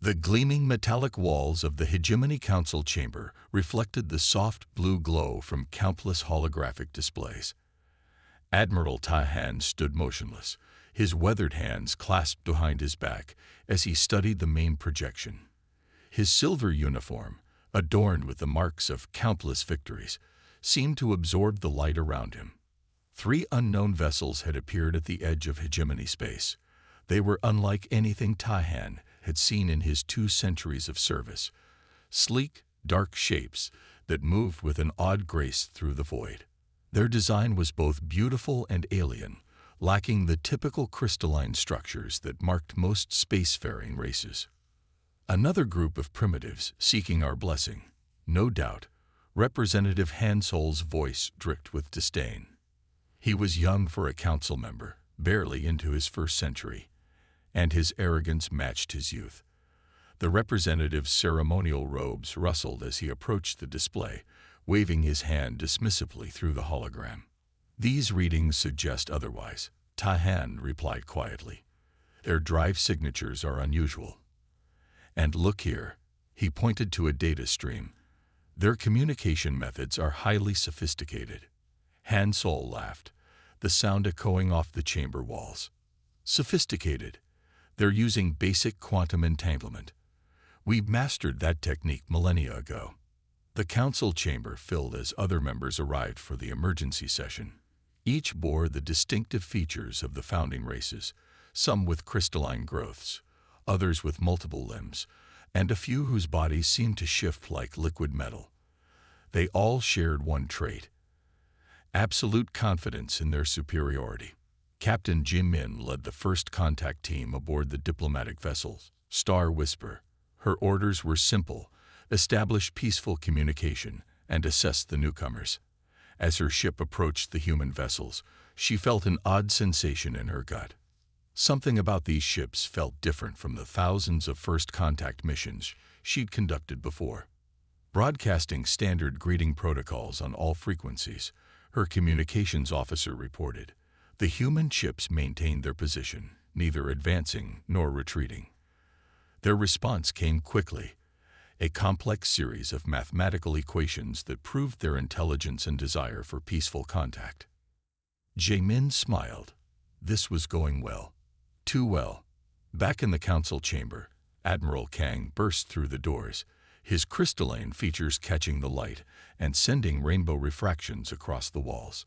The gleaming metallic walls of the Hegemony Council chamber reflected the soft blue glow from countless holographic displays. Admiral Tahan stood motionless, his weathered hands clasped behind his back as he studied the main projection. His silver uniform, adorned with the marks of countless victories, seemed to absorb the light around him. 3 unknown vessels had appeared at the edge of hegemony space. They were unlike anything Tahan had seen in his 2 centuries of service, sleek, dark shapes that moved with an odd grace through the void. Their design was both beautiful and alien, lacking the typical crystalline structures that marked most spacefaring races. Another group of primitives seeking our blessing, no doubt. Representative Hansol's voice dripped with disdain. He was young for a council member, barely into his 1st century, and his arrogance matched his youth. The representative's ceremonial robes rustled as he approached the display, waving his hand dismissively through the hologram. "These readings suggest otherwise," Tahan replied quietly. "Their drive signatures are unusual. And look here," he pointed to a data stream. "Their communication methods are highly sophisticated." Hansol laughed, the sound echoing off the chamber walls. "Sophisticated? They're using basic quantum entanglement. We mastered that technique millennia ago." The council chamber filled as other members arrived for the emergency session. Each bore the distinctive features of the founding races, some with crystalline growths, others with multiple limbs, and a few whose bodies seemed to shift like liquid metal. They all shared one trait: absolute confidence in their superiority. Captain Jimin led the first contact team aboard the diplomatic vessel, Star Whisper. Her orders were simple: establish peaceful communication and assess the newcomers. As her ship approached the human vessels, she felt an odd sensation in her gut. Something about these ships felt different from the thousands of first contact missions she'd conducted before. Broadcasting standard greeting protocols on all frequencies, her communications officer reported. The human ships maintained their position, neither advancing nor retreating. Their response came quickly, a complex series of mathematical equations that proved their intelligence and desire for peaceful contact. Jaemin smiled. This was going well. Too well. Back in the council chamber, Admiral Kang burst through the doors, his crystalline features catching the light and sending rainbow refractions across the walls.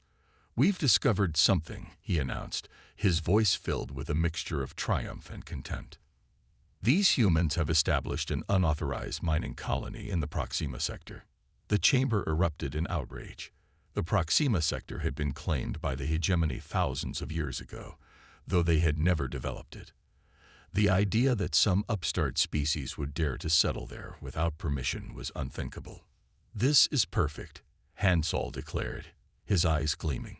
"We've discovered something," he announced, his voice filled with a mixture of triumph and contempt. "These humans have established an unauthorized mining colony in the Proxima sector." The chamber erupted in outrage. The Proxima sector had been claimed by the hegemony thousands of years ago, though they had never developed it. The idea that some upstart species would dare to settle there without permission was unthinkable. "This is perfect," Hansol declared, his eyes gleaming.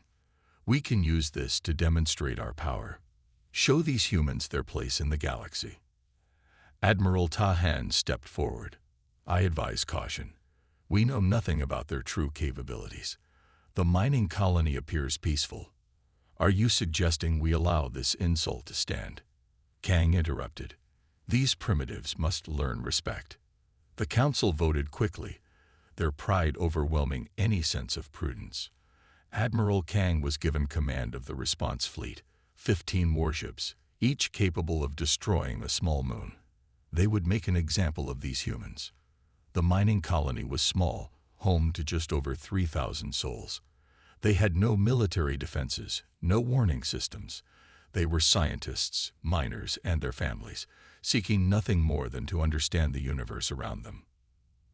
"We can use this to demonstrate our power. Show these humans their place in the galaxy." Admiral Tahan stepped forward. "I advise caution. We know nothing about their true capabilities. The mining colony appears peaceful. Are you suggesting we allow this insult to stand?" Kang interrupted. "These primitives must learn respect." The council voted quickly, their pride overwhelming any sense of prudence. Admiral Kang was given command of the response fleet, 15 warships, each capable of destroying a small moon. They would make an example of these humans. The mining colony was small, home to just over 3,000 souls. They had no military defenses, no warning systems. They were scientists, miners, and their families, seeking nothing more than to understand the universe around them.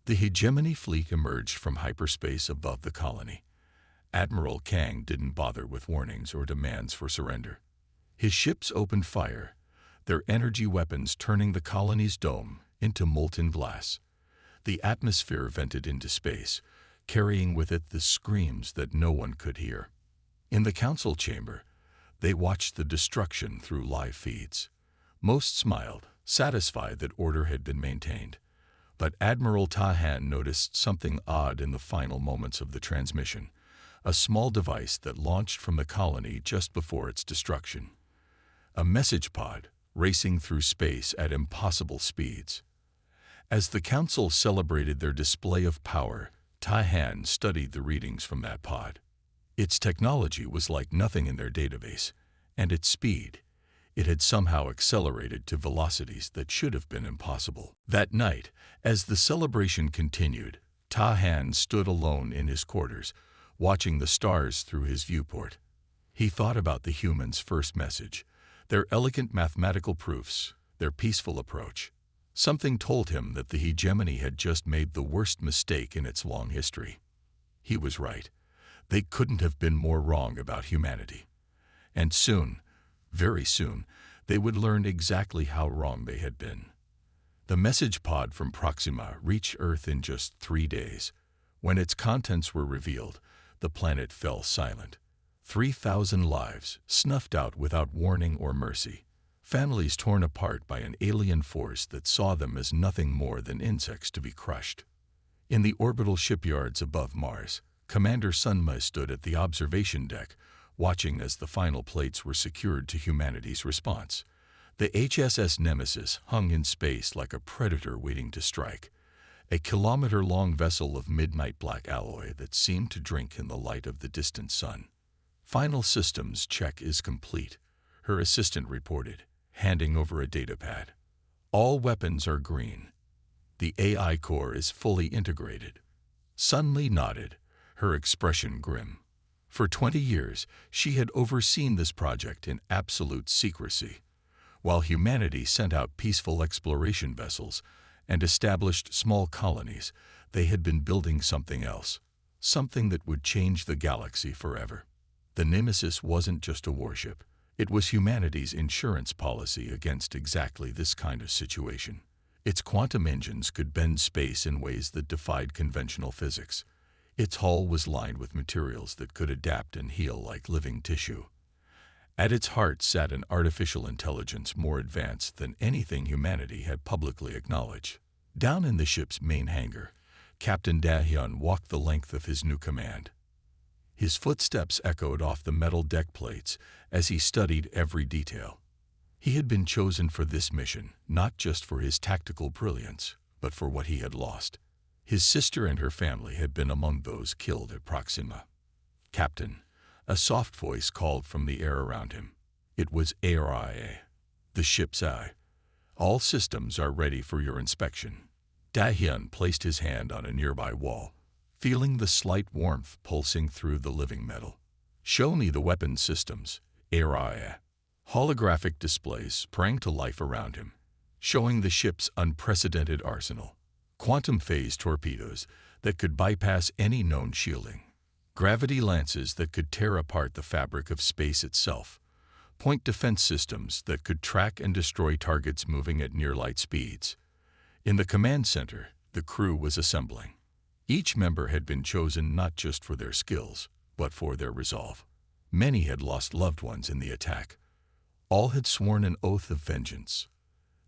The hegemony fleet emerged from hyperspace above the colony. Admiral Kang didn't bother with warnings or demands for surrender. His ships opened fire, their energy weapons turning the colony's dome into molten glass. The atmosphere vented into space, carrying with it the screams that no one could hear. In the council chamber, they watched the destruction through live feeds. Most smiled, satisfied that order had been maintained. But Admiral Tahan noticed something odd in the final moments of the transmission, a small device that launched from the colony just before its destruction. A message pod, racing through space at impossible speeds. As the council celebrated their display of power, Tai-Han studied the readings from that pod. Its technology was like nothing in their database, and its speed, it had somehow accelerated to velocities that should have been impossible. That night, as the celebration continued, Tai-Han stood alone in his quarters, watching the stars through his viewport. He thought about the humans' first message, their elegant mathematical proofs, their peaceful approach. Something told him that the hegemony had just made the worst mistake in its long history. He was right. They couldn't have been more wrong about humanity. And soon, very soon, they would learn exactly how wrong they had been. The message pod from Proxima reached Earth in just 3 days. When its contents were revealed, the planet fell silent. 3,000 lives snuffed out without warning or mercy. Families torn apart by an alien force that saw them as nothing more than insects to be crushed. In the orbital shipyards above Mars, Commander Sunma stood at the observation deck, watching as the final plates were secured to humanity's response. The HSS Nemesis hung in space like a predator waiting to strike, a kilometer-long vessel of midnight black alloy that seemed to drink in the light of the distant sun. "Final systems check is complete," her assistant reported, handing over a datapad. "All weapons are green. The AI core is fully integrated." Sunli nodded, her expression grim. For 20 years, she had overseen this project in absolute secrecy. While humanity sent out peaceful exploration vessels and established small colonies, they had been building something else, something that would change the galaxy forever. The Nemesis wasn't just a warship. It was humanity's insurance policy against exactly this kind of situation. Its quantum engines could bend space in ways that defied conventional physics. Its hull was lined with materials that could adapt and heal like living tissue. At its heart sat an artificial intelligence more advanced than anything humanity had publicly acknowledged. Down in the ship's main hangar, Captain Da-hyun walked the length of his new command. His footsteps echoed off the metal deck plates as he studied every detail. He had been chosen for this mission, not just for his tactical brilliance, but for what he had lost. His sister and her family had been among those killed at Proxima. "Captain," a soft voice called from the air around him. It was ARIA, the ship's eye. "All systems are ready for your inspection." Da-hyun placed his hand on a nearby wall, feeling the slight warmth pulsing through the living metal. "Show me the weapon systems," ARIA. Holographic displays sprang to life around him, showing the ship's unprecedented arsenal. Quantum phase torpedoes that could bypass any known shielding. Gravity lances that could tear apart the fabric of space itself. Point defense systems that could track and destroy targets moving at near-light speeds. In the command center, the crew was assembling. Each member had been chosen not just for their skills, but for their resolve. Many had lost loved ones in the attack. All had sworn an oath of vengeance.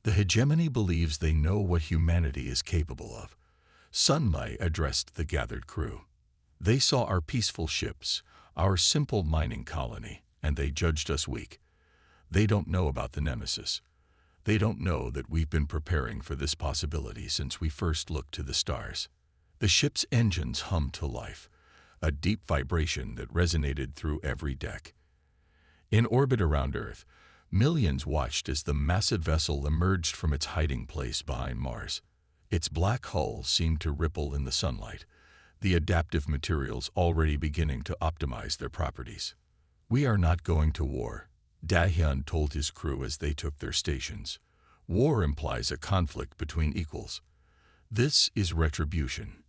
The hegemony believes they know what humanity is capable of. Sunmai addressed the gathered crew. "They saw our peaceful ships, our simple mining colony, and they judged us weak. They don't know about the Nemesis. They don't know that we've been preparing for this possibility since we first looked to the stars." The ship's engines hummed to life, a deep vibration that resonated through every deck. In orbit around Earth, millions watched as the massive vessel emerged from its hiding place behind Mars. Its black hull seemed to ripple in the sunlight, the adaptive materials already beginning to optimize their properties. "We are not going to war," Da-hyun told his crew as they took their stations. "War implies a conflict between equals. This is retribution.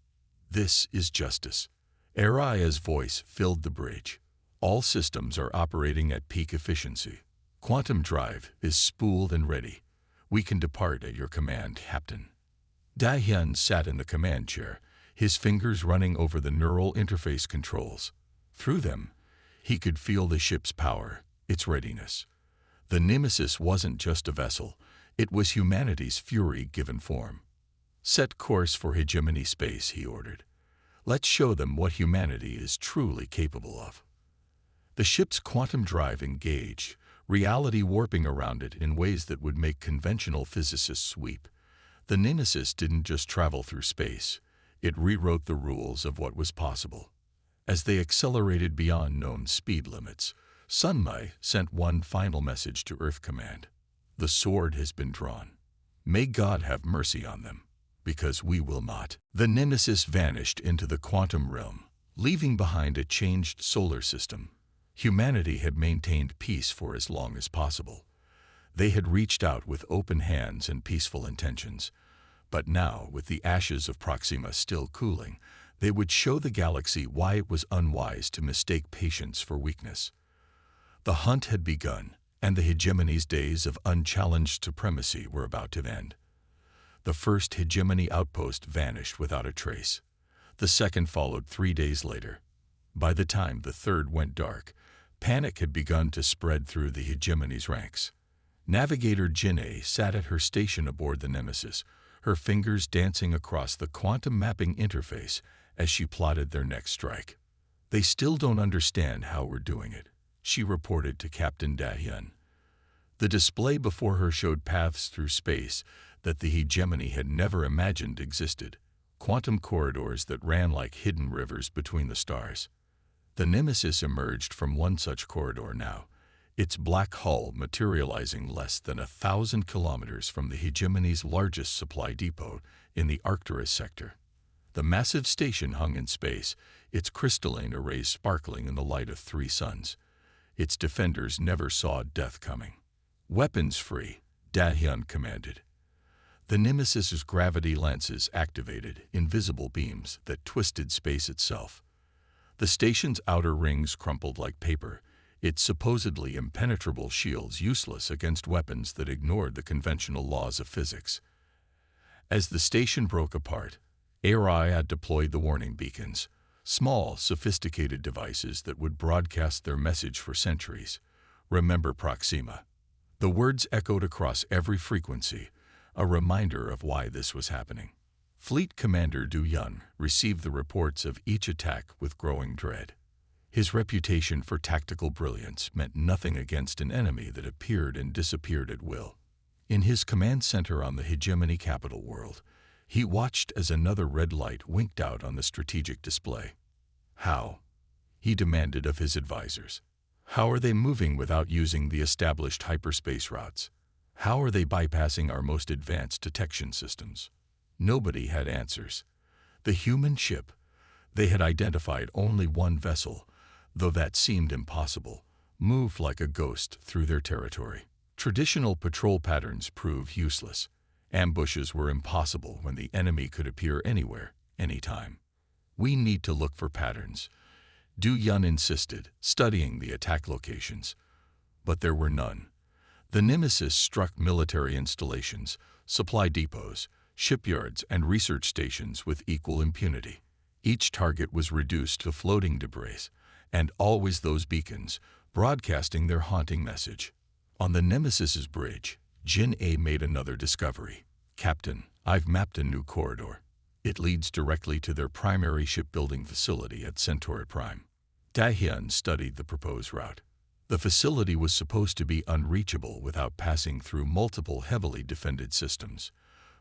This is justice." Aria's voice filled the bridge. "All systems are operating at peak efficiency. Quantum drive is spooled and ready. We can depart at your command, Captain." Da-hyun sat in the command chair, his fingers running over the neural interface controls. Through them, he could feel the ship's power, its readiness. The Nemesis wasn't just a vessel, it was humanity's fury given form. "Set course for hegemony space," he ordered. "Let's show them what humanity is truly capable of." The ship's quantum drive engaged, reality warping around it in ways that would make conventional physicists weep. The Nemesis didn't just travel through space. It rewrote the rules of what was possible. As they accelerated beyond known speed limits, Sunmai sent one final message to Earth Command. The sword has been drawn. May God have mercy on them, because we will not. The Nemesis vanished into the quantum realm, leaving behind a changed solar system. Humanity had maintained peace for as long as possible. They had reached out with open hands and peaceful intentions. But now, with the ashes of Proxima still cooling, they would show the galaxy why it was unwise to mistake patience for weakness. The hunt had begun, and the hegemony's days of unchallenged supremacy were about to end. The first hegemony outpost vanished without a trace. The second followed 3 days later. By the time the third went dark, panic had begun to spread through the hegemony's ranks. Navigator Jin-A sat at her station aboard the Nemesis, her fingers dancing across the quantum mapping interface as she plotted their next strike. "They still don't understand how we're doing it," she reported to Captain Da-hyun. The display before her showed paths through space that the hegemony had never imagined existed, quantum corridors that ran like hidden rivers between the stars. The Nemesis emerged from one such corridor now, its black hull materializing less than 1,000 kilometers from the hegemony's largest supply depot in the Arcturus sector. The massive station hung in space, its crystalline arrays sparkling in the light of 3 suns. Its defenders never saw death coming. "Weapons free," Da-hyun commanded. The Nemesis's gravity lenses activated invisible beams that twisted space itself. The station's outer rings crumpled like paper, its supposedly impenetrable shields useless against weapons that ignored the conventional laws of physics. As the station broke apart, ARI had deployed the warning beacons, small, sophisticated devices that would broadcast their message for centuries. "Remember Proxima." The words echoed across every frequency, a reminder of why this was happening. Fleet Commander Du Yun received the reports of each attack with growing dread. His reputation for tactical brilliance meant nothing against an enemy that appeared and disappeared at will. In his command center on the hegemony capital world, he watched as another red light winked out on the strategic display. "How?" he demanded of his advisors. "How are they moving without using the established hyperspace routes? How are they bypassing our most advanced detection systems?" Nobody had answers. The human ship, they had identified only one vessel, though that seemed impossible, moved like a ghost through their territory. Traditional patrol patterns proved useless. Ambushes were impossible when the enemy could appear anywhere, anytime. "We need to look for patterns," Du Yun insisted, studying the attack locations. But there were none. The Nemesis struck military installations, supply depots, shipyards, and research stations with equal impunity. Each target was reduced to floating debris, and always those beacons, broadcasting their haunting message. On the Nemesis's bridge, Jin-A made another discovery. "Captain, I've mapped a new corridor. It leads directly to their primary shipbuilding facility at Centauri Prime." Da-hyun studied the proposed route. The facility was supposed to be unreachable without passing through multiple heavily defended systems.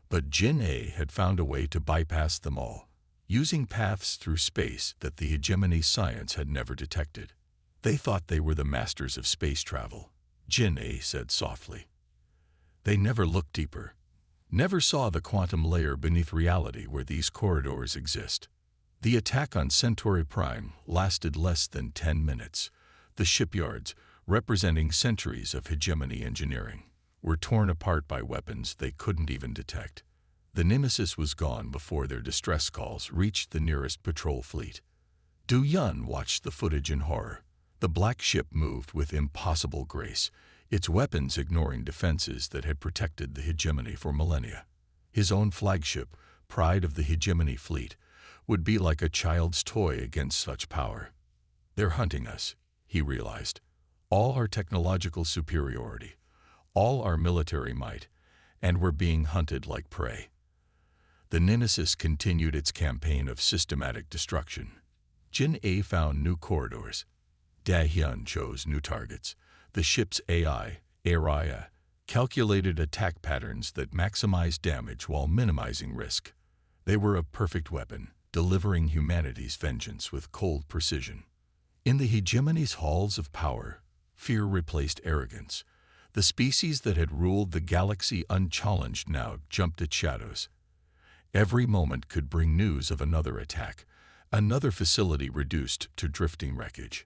But Jin-A had found a way to bypass them all, using paths through space that the hegemony science had never detected. "They thought they were the masters of space travel," Jin-A said softly. "They never looked deeper, never saw the quantum layer beneath reality where these corridors exist." The attack on Centauri Prime lasted less than 10 minutes. The shipyards, representing centuries of hegemony engineering, were torn apart by weapons they couldn't even detect. The Nemesis was gone before their distress calls reached the nearest patrol fleet. Du Yun watched the footage in horror. The black ship moved with impossible grace, its weapons ignoring defenses that had protected the hegemony for millennia. His own flagship, pride of the hegemony fleet, would be like a child's toy against such power. "They're hunting us," he realized. "All our technological superiority, all our military might, and we're being hunted like prey." The Nemesis continued its campaign of systematic destruction. Jin-A found new corridors. Da-hyun chose new targets. The ship's AI, Araya, calculated attack patterns that maximized damage while minimizing risk. They were a perfect weapon, delivering humanity's vengeance with cold precision. In the hegemony's halls of power, fear replaced arrogance. The species that had ruled the galaxy unchallenged now jumped at shadows. Every moment could bring news of another attack, another facility reduced to drifting wreckage.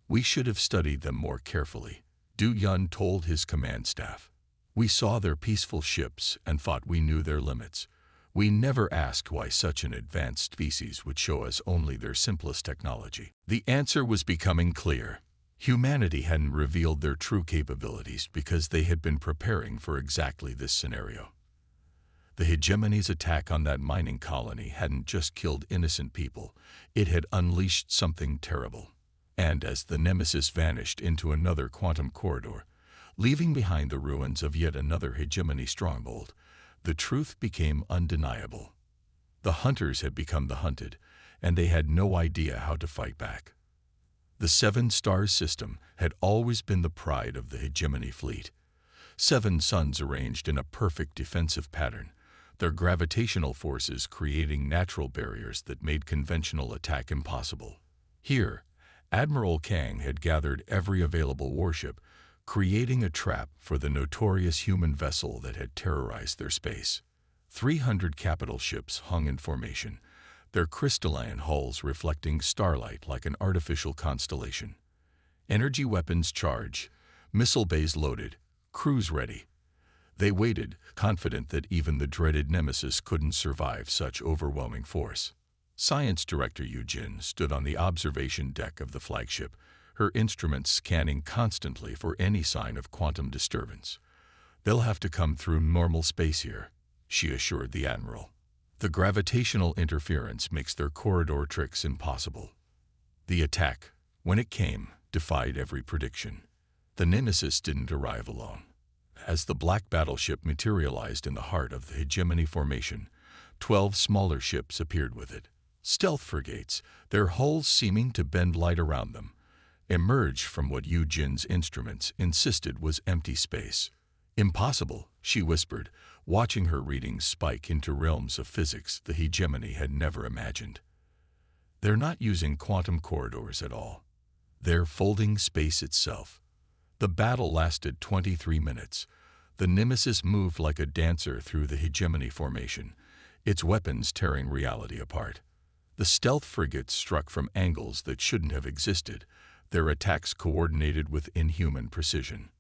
We should have studied them more carefully, Du Yun told his command staff. We saw their peaceful ships and thought we knew their limits. We never asked why such an advanced species would show us only their simplest technology. The answer was becoming clear. Humanity hadn't revealed their true capabilities because they had been preparing for exactly this scenario. The hegemony's attack on that mining colony hadn't just killed innocent people, it had unleashed something terrible. And as the nemesis vanished into another quantum corridor, leaving behind the ruins of yet another hegemony stronghold, the truth became undeniable. The hunters had become the hunted, and they had no idea how to fight back. The Seven Stars system had always been the pride of the hegemony fleet. 7 suns arranged in a perfect defensive pattern, their gravitational forces creating natural barriers that made conventional attack impossible. Here, Admiral Kang had gathered every available warship, creating a trap for the notorious human vessel that had terrorized their space. 300 capital ships hung in formation, their crystalline hulls reflecting starlight like an artificial constellation. Energy weapons charged, missile bays loaded, crews ready. They waited, confident that even the dreaded nemesis couldn't survive such overwhelming force. Science Director Yu Jin stood on the observation deck of the flagship, her instruments scanning constantly for any sign of quantum disturbance. They'll have to come through normal space here, she assured the Admiral. The gravitational interference makes their corridor tricks impossible. The attack, when it came, defied every prediction. The nemesis didn't arrive alone. As the black battleship materialized in the heart of the hegemony formation, 12 smaller ships appeared with it. Stealth frigates, their hulls seeming to bend light around them, emerged from what Yu Jin's instruments insisted was empty space. Impossible, she whispered, watching her readings spike into realms of physics the hegemony had never imagined. They're not using quantum corridors at all. They're folding space itself. The battle lasted 23 minutes. The nemesis moved like a dancer through the hegemony formation, its weapons tearing reality apart. The stealth frigates struck from angles that shouldn't have existed, their attacks coordinated with inhuman precision.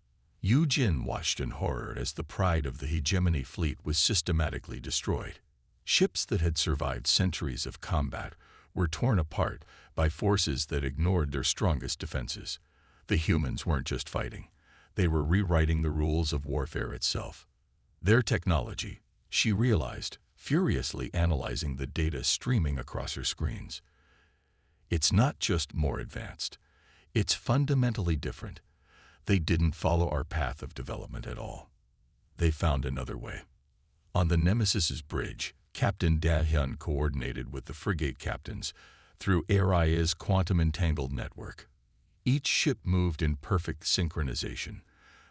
Yu Jin watched in horror as the pride of the hegemony fleet was systematically destroyed. Ships that had survived centuries of combat were torn apart by forces that ignored their strongest defenses. The humans weren't just fighting. They were rewriting the rules of warfare itself. Their technology, she realized, furiously analyzing the data streaming across her screens. It's not just more advanced. It's fundamentally different. They didn't follow our path of development at all. They found another way. On the Nemesis's bridge, Captain Da Hyun coordinated with the frigate captains through AIA's quantum-entangled network. Each ship moved in perfect synchronization,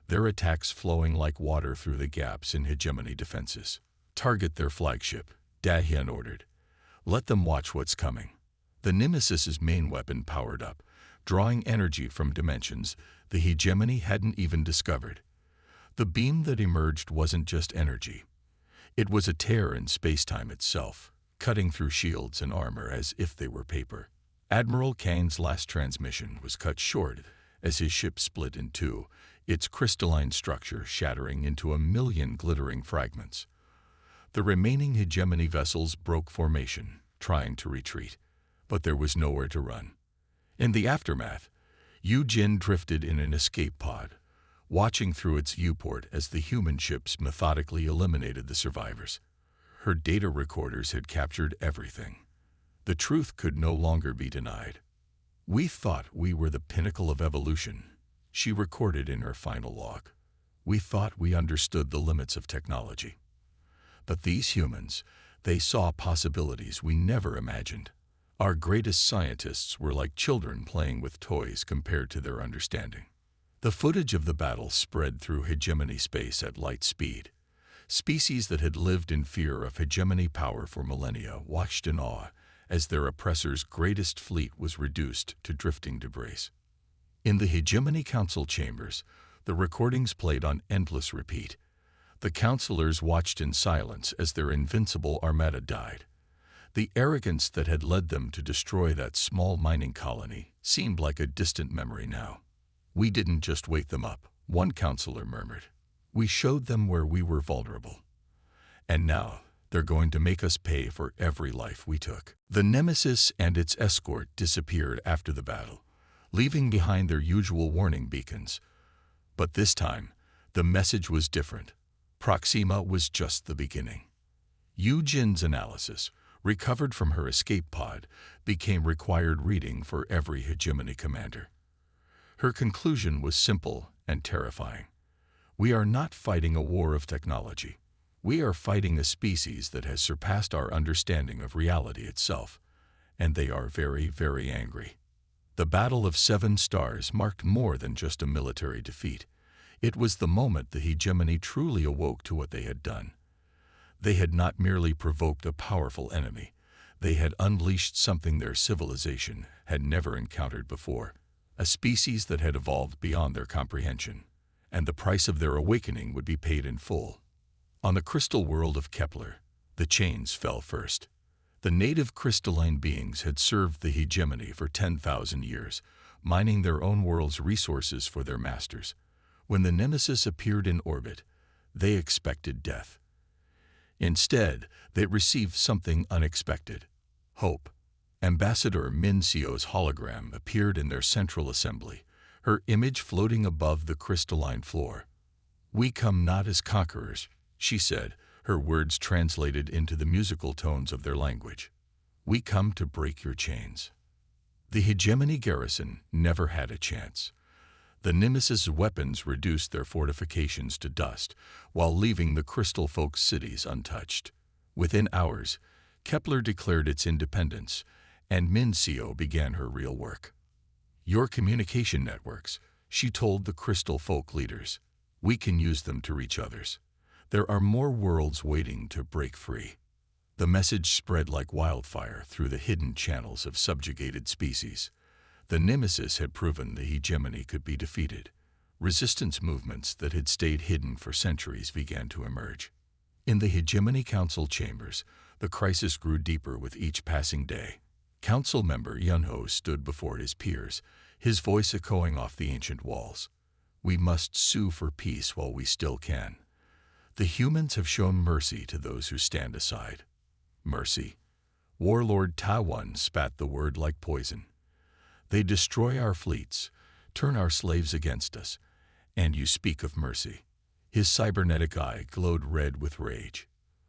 their attacks flowing like water through the gaps in hegemony defenses. Target their flagship, Da Hyun ordered. Let them watch what's coming. The Nemesis's main weapon powered up, drawing energy from dimensions the hegemony hadn't even discovered. The beam that emerged wasn't just energy. It was a tear in space-time itself, cutting through shields and armor as if they were paper. Admiral Kang's last transmission was cut short as his ship split in two, its crystalline structure shattering into a million glittering fragments. The remaining hegemony vessels broke formation, trying to retreat, but there was nowhere to run. In the aftermath, Yu Jin drifted in an escape pod, watching through its viewport as the human ships methodically eliminated the survivors. Her data recorders had captured everything. The truth could no longer be denied. We thought we were the pinnacle of evolution, she recorded in her final log. We thought we understood the limits of technology. But these humans, they saw possibilities we never imagined. Our greatest scientists were like children playing with toys compared to their understanding. The footage of the battle spread through hegemony space at light speed. Species that had lived in fear of hegemony power for millennia watched in awe as their oppressor's greatest fleet was reduced to drifting debris. In the Hegemony Council chambers, the recordings played on endless repeat. The counselors watched in silence as their invincible armada died. The arrogance that had led them to destroy that small mining colony seemed like a distant memory now. "We didn't just wake them up," one counselor murmured. "We showed them where we were vulnerable. And now they're going to make us pay for every life we took." The Nemesis and its escort disappeared after the battle, leaving behind their usual warning beacons. But this time, the message was different. Proxima was just the beginning. Jin's analysis, recovered from her escape pod, became required reading for every hegemony commander. Her conclusion was simple and terrifying. "We are not fighting a war of technology. We are fighting a species that has surpassed our understanding of reality itself, and they are very, very angry." The Battle of 7 Stars marked more than just a military defeat. It was the moment the hegemony truly awoke to what they had done. They had not merely provoked a powerful enemy. They had unleashed something their civilization had never encountered before, a species that had evolved beyond their comprehension, and the price of their awakening would be paid in full. On the crystal world of Kepler, the chains fell first. The native crystalline beings had served the hegemony for 10,000 years, mining their own world's resources for their masters. When the Nemesis appeared in orbit, they expected death. Instead, they received something unexpected: hope. Ambassador Minsio's hologram appeared in their central assembly, her image floating above the crystalline floor. "We come not as conquerors," she said, her words translated into the musical tones of their language. "We come to break your chains." The hegemony garrison never had a chance. The Nemesis' weapons reduced their fortifications to dust, while leaving the Crystal Folk's cities untouched. Within hours, Kepler declared its independence, and Minsio began her real work. "Your communication networks," she told the Crystal Folk leaders. "We can use them to reach others. There are more worlds waiting to break free." The message spread like wildfire through the hidden channels of subjugated species. The Nemesis had proven the hegemony could be defeated. Resistance movements that had stayed hidden for centuries began to emerge. In the Hegemony Council chambers, the crisis grew deeper with each passing day. Council member Yunho stood before his peers, his voice echoing off the ancient walls. "We must sue for peace while we still can. The humans have shown mercy to those who stand aside." Mercy. Warlord Taiwan spat the word like poison. "They destroy our fleets, turn our slaves against us, and you speak of mercy." His cybernetic eye glowed red with rage.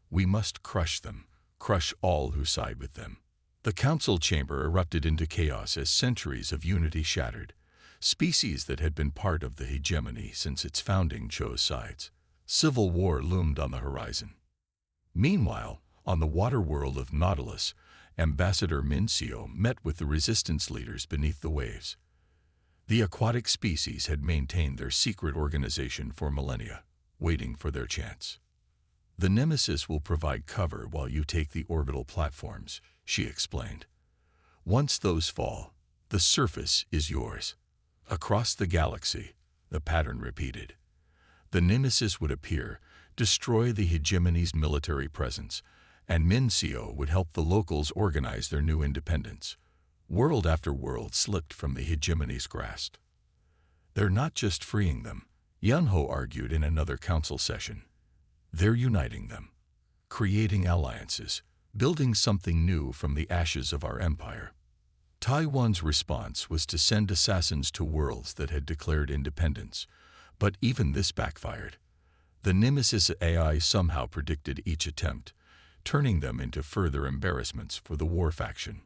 "We must crush them, crush all who side with them." The council chamber erupted into chaos as centuries of unity shattered. Species that had been part of the hegemony since its founding chose sides. Civil war loomed on the horizon. Meanwhile, on the water world of Nautilus, Ambassador Minsio met with the resistance leaders beneath the waves. The aquatic species had maintained their secret organization for millennia, waiting for their chance. "The Nemesis will provide cover while you take the orbital platforms," she explained. "Once those fall, the surface is yours." Across the galaxy, the pattern repeated. The Nemesis would appear, destroy the hegemony's military presence, and Minsio would help the locals organize their new independence. World after world slipped from the hegemony's grasp. "They're not just freeing them," Yunho argued in another council session. "They're uniting them, creating alliances, building something new from the ashes of our empire." Taiwan's response was to send assassins to worlds that had declared independence, but even this backfired. The Nemesis AI somehow predicted each attempt, turning them into further embarrassments for the war faction.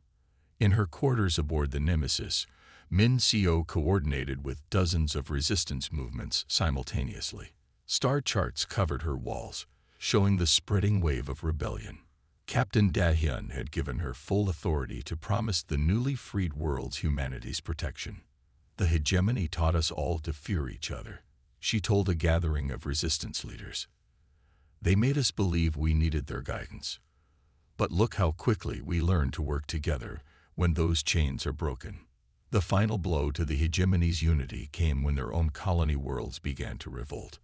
In her quarters aboard the Nemesis, Minsio coordinated with dozens of resistance movements simultaneously. Star charts covered her walls, showing the spreading wave of rebellion. Captain Dahyun had given her full authority to promise the newly freed world's humanity's protection. The hegemony taught us all to fear each other, she told a gathering of resistance leaders. They made us believe we needed their guidance. But look how quickly we learn to work together when those chains are broken. The final blow to the hegemony's unity came when their own colony worlds began to revolt.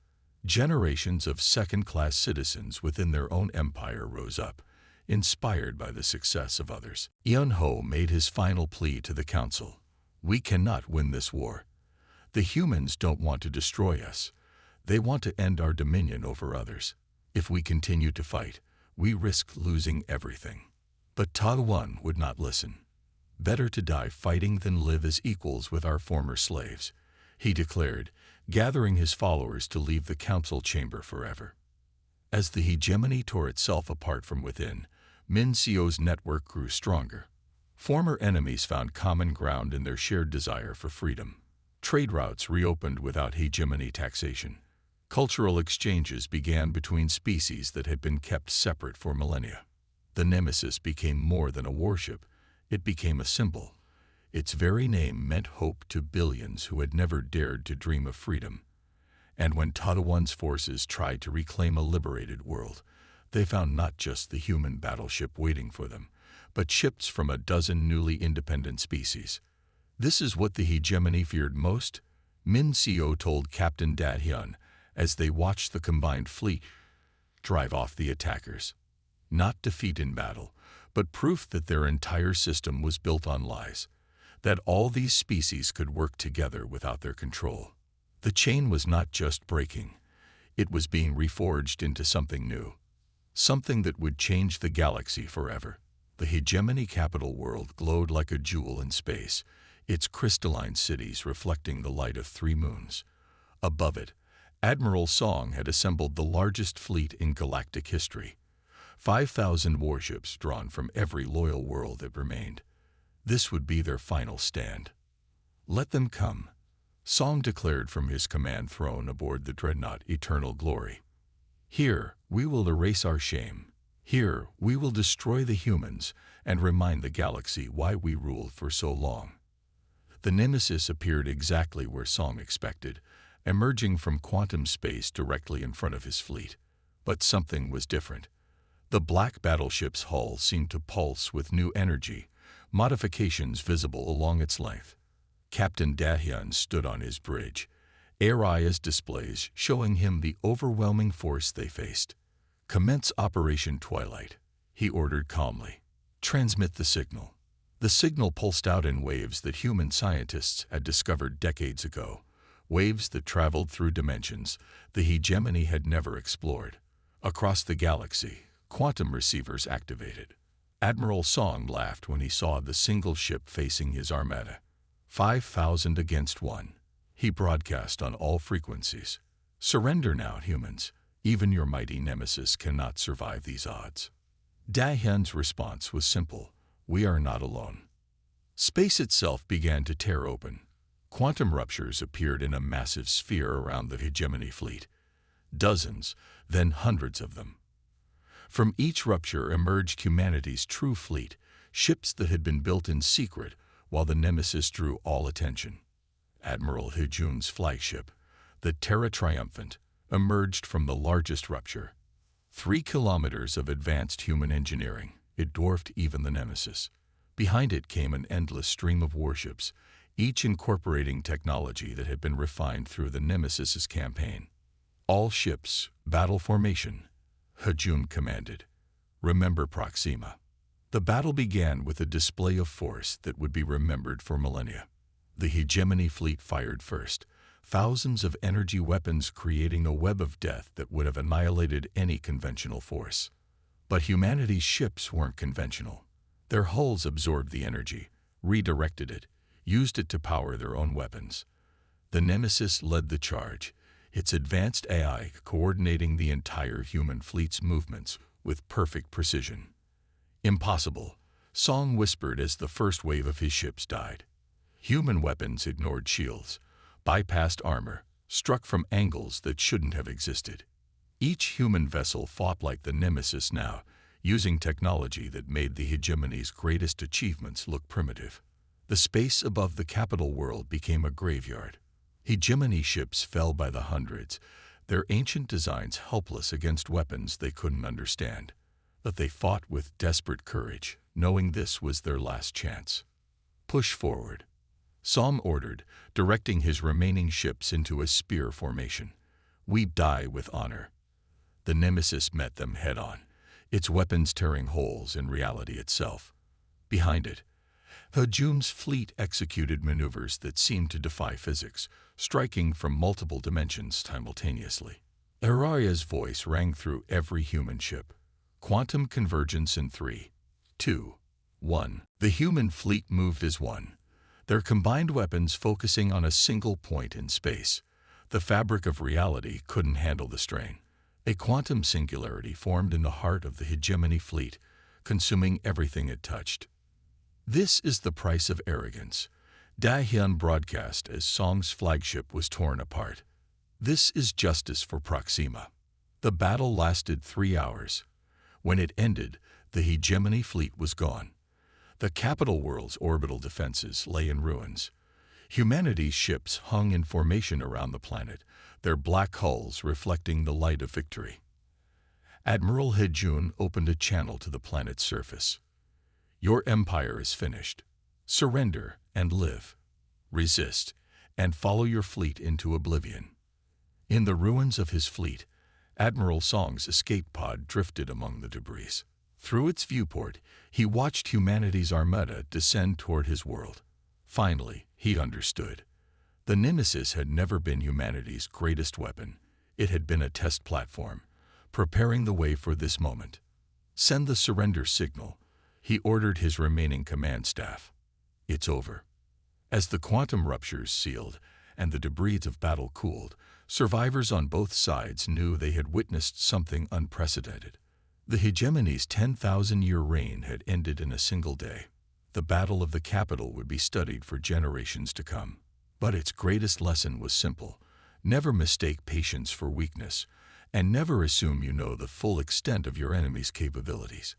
Generations of second-class citizens within their own empire rose up, inspired by the success of others. Eun Ho made his final plea to the council. We cannot win this war. The humans don't want to destroy us. They want to end our dominion over others. If we continue to fight, we risk losing everything. But Taiwan would not listen. Better to die fighting than live as equals with our former slaves, he declared, gathering his followers to leave the council chamber forever. As the hegemony tore itself apart from within, Min Seo's network grew stronger. Former enemies found common ground in their shared desire for freedom. Trade routes reopened without hegemony taxation. Cultural exchanges began between species that had been kept separate for millennia. The Nemesis became more than a warship. It became a symbol. Its very name meant hope to billions who had never dared to dream of freedom. And when Taiwan's forces tried to reclaim a liberated world, they found not just the human battleship waiting for them, but ships from a dozen newly independent species. This is what the hegemony feared most, Min Seo told Captain Da Hyun as they watched the combined fleet drive off the attackers. Not defeat in battle, but proof that their entire system was built on lies, that all these species could work together without their control. The chain was not just breaking, it was being reforged into something new, something that would change the galaxy forever. The hegemony capital world glowed like a jewel in space, its crystalline cities reflecting the light of 3 moons. Above it, Admiral Song had assembled the largest fleet in galactic history. 5,000 warships drawn from every loyal world that remained. This would be their final stand. Let them come, Song declared from his command throne aboard the dreadnought Eternal Glory. Here, we will erase our shame. Here, we will destroy the humans and remind the galaxy why we ruled for so long. The Nemesis appeared exactly where Song expected, emerging from quantum space directly in front of his fleet. But something was different. The black battleship's hull seemed to pulse with new energy, modifications visible along its length. Captain Da Hyun stood on his bridge, ARIA's displays showing him the overwhelming force they faced. Commence Operation Twilight, he ordered calmly. Transmit the signal. The signal pulsed out in waves that human scientists had discovered decades ago, waves that traveled through dimensions the hegemony had never explored. Across the galaxy, quantum receivers activated. Admiral Song laughed when he saw the single ship facing his armada. 5,000 against 1. He broadcast on all frequencies. Surrender now, humans. Even your mighty nemesis cannot survive these odds. Da Hyun's response was simple. We are not alone. Space itself began to tear open. Quantum ruptures appeared in a massive sphere around the hegemony fleet. Dozens, then hundreds of them. From each rupture emerged humanity's true fleet, ships that had been built in secret while the Nemesis drew all attention. Admiral Hejun's flagship, the Terra Triumphant, emerged from the largest rupture. 3 kilometers of advanced human engineering, it dwarfed even the Nemesis. Behind it came an endless stream of warships, each incorporating technology that had been refined through the Nemesis's campaign. All ships, battle formation, Hejun commanded. Remember Proxima. The battle began with a display of force that would be remembered for millennia. The hegemony fleet fired first, thousands of energy weapons creating a web of death that would have annihilated any conventional force. But humanity's ships weren't conventional. Their hulls absorbed the energy, redirected it, used it to power their own weapons. The Nemesis led the charge, its advanced AI coordinating the entire human fleet's movements with perfect precision. Impossible, Song whispered as the first wave of his ships died. Human weapons ignored shields, bypassed armor, struck from angles that shouldn't have existed. Each human vessel fought like the Nemesis now, using technology that made the hegemony's greatest achievements look primitive. The space above the capital world became a graveyard. Hegemony ships fell by the hundreds, their ancient designs helpless against weapons they couldn't understand. But they fought with desperate courage, knowing this was their last chance. Push forward, Somm ordered, directing his remaining ships into a spear formation. We die with honor. The Nemesis met them head-on, its weapons tearing holes in reality itself. Behind it, Hejum's fleet executed maneuvers that seemed to defy physics, striking from multiple dimensions simultaneously. Araria's voice rang through every human ship. Quantum convergence in 3, 2, 1. The human fleet moved as one, their combined weapons focusing on a single point in space. The fabric of reality couldn't handle the strain. A quantum singularity formed in the heart of the hegemony fleet, consuming everything it touched. This is the price of arrogance. Dahyun broadcast as Somm's flagship was torn apart. This is justice for Proxima. The battle lasted 3 hours. When it ended, the hegemony fleet was gone. The capital world's orbital defenses lay in ruins. Humanity's ships hung in formation around the planet, their black hulls reflecting the light of victory. Admiral Hejun opened a channel to the planet's surface. Your empire is finished. Surrender and live. Resist and follow your fleet into oblivion. In the ruins of his fleet, Admiral Song's escape pod drifted among the debris. Through its viewport, he watched humanity's armada descend toward his world. Finally, he understood. The Nemesis had never been humanity's greatest weapon. It had been a test platform, preparing the way for this moment. Send the surrender signal, he ordered his remaining command staff. It's over. As the quantum ruptures sealed and the debris of battle cooled, survivors on both sides knew they had witnessed something unprecedented. The hegemony's 10,000-year reign had ended in a single day. The battle of the capital would be studied for generations to come. But its greatest lesson was simple. Never mistake patience for weakness, and never assume you know the full extent of your enemy's capabilities.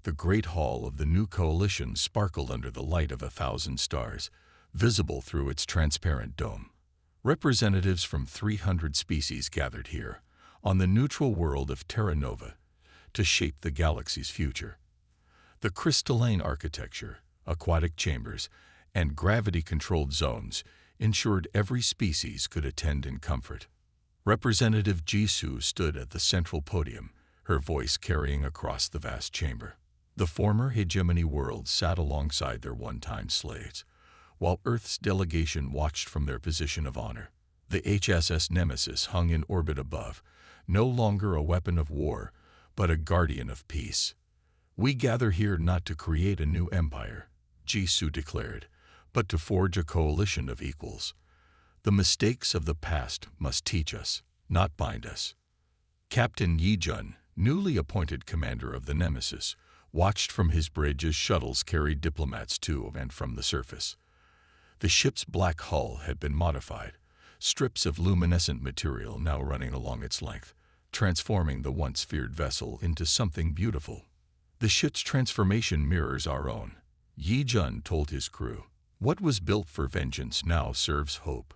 The great hall of the new coalition sparkled under the light of 1,000 stars, visible through its transparent dome. Representatives from 300 species gathered here, on the neutral world of Terra Nova, to shape the galaxy's future. The crystalline architecture, aquatic chambers, and gravity-controlled zones ensured every species could attend in comfort. Representative Jisoo stood at the central podium, her voice carrying across the vast chamber. The former hegemony worlds sat alongside their one-time slaves, while Earth's delegation watched from their position of honor. The HSS Nemesis hung in orbit above, no longer a weapon of war, but a guardian of peace. We gather here not to create a new empire, Jisoo declared, but to forge a coalition of equals. The mistakes of the past must teach us, not bind us. Captain Yijun, newly appointed commander of the Nemesis, watched from his bridge as shuttles carried diplomats to and from the surface. The ship's black hull had been modified, strips of luminescent material now running along its length, transforming the once feared vessel into something beautiful. The ship's transformation mirrors our own, Yijun told his crew. What was built for vengeance now serves hope.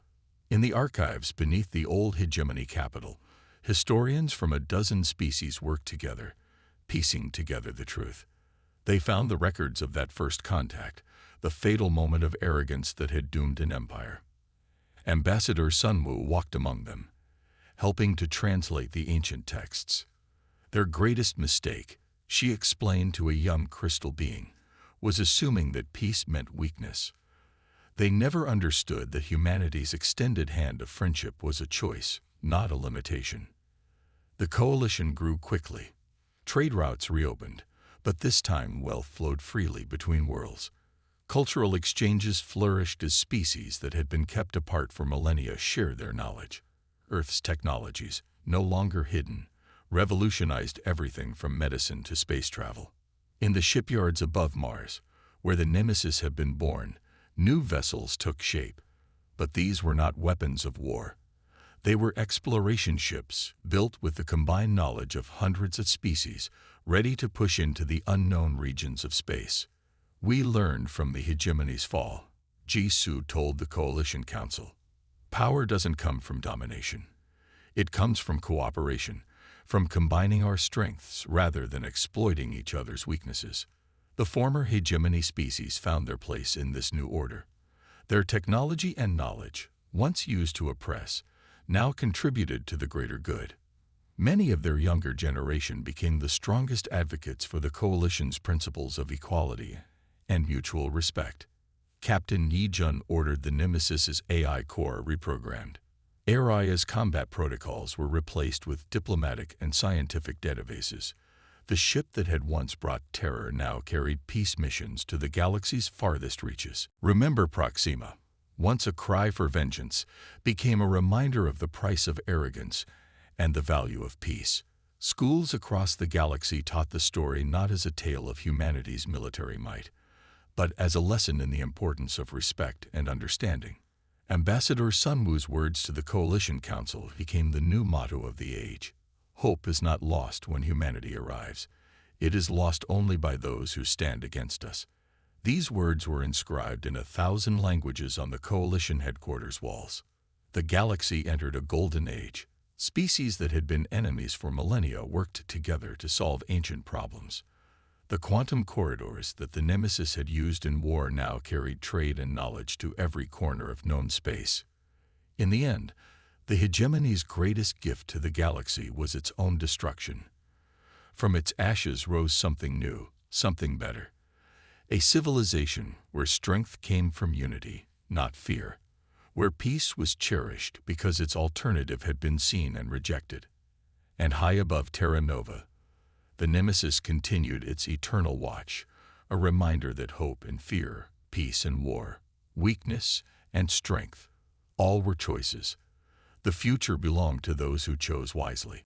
In the archives beneath the old hegemony capital, historians from a dozen species worked together, piecing together the truth. They found the records of that first contact, the fatal moment of arrogance that had doomed an empire. Ambassador Sunwoo walked among them, helping to translate the ancient texts. Their greatest mistake, she explained to a young crystal being, was assuming that peace meant weakness. They never understood that humanity's extended hand of friendship was a choice, not a limitation. The coalition grew quickly. Trade routes reopened, but this time wealth flowed freely between worlds. Cultural exchanges flourished as species that had been kept apart for millennia shared their knowledge. Earth's technologies, no longer hidden, revolutionized everything from medicine to space travel. In the shipyards above Mars, where the Nemesis had been born, new vessels took shape. But these were not weapons of war. They were exploration ships, built with the combined knowledge of hundreds of species, ready to push into the unknown regions of space. We learned from the hegemony's fall. Jisoo told the Coalition Council. Power doesn't come from domination. It comes from cooperation, from combining our strengths rather than exploiting each other's weaknesses. The former hegemony species found their place in this new order. Their technology and knowledge, once used to oppress, now contributed to the greater good. Many of their younger generation became the strongest advocates for the Coalition's principles of equality and mutual respect. Captain Yi-jun ordered the Nemesis's AI core reprogrammed. Aria's combat protocols were replaced with diplomatic and scientific databases. The ship that had once brought terror now carried peace missions to the galaxy's farthest reaches. Remember Proxima, once a cry for vengeance, became a reminder of the price of arrogance and the value of peace. Schools across the galaxy taught the story not as a tale of humanity's military might, but as a lesson in the importance of respect and understanding. Ambassador Sunwoo's words to the Coalition Council became the new motto of the age. Hope is not lost when humanity arrives. It is lost only by those who stand against us. These words were inscribed in 1,000 languages on the Coalition headquarters walls. The galaxy entered a golden age. Species that had been enemies for millennia worked together to solve ancient problems. The quantum corridors that the Nemesis had used in war now carried trade and knowledge to every corner of known space. In the end, the hegemony's greatest gift to the galaxy was its own destruction. From its ashes rose something new, something better. A civilization where strength came from unity, not fear. Where peace was cherished because its alternative had been seen and rejected. And high above Terra Nova, the Nemesis continued its eternal watch, a reminder that hope and fear, peace and war, weakness and strength, all were choices. The future belonged to those who chose wisely.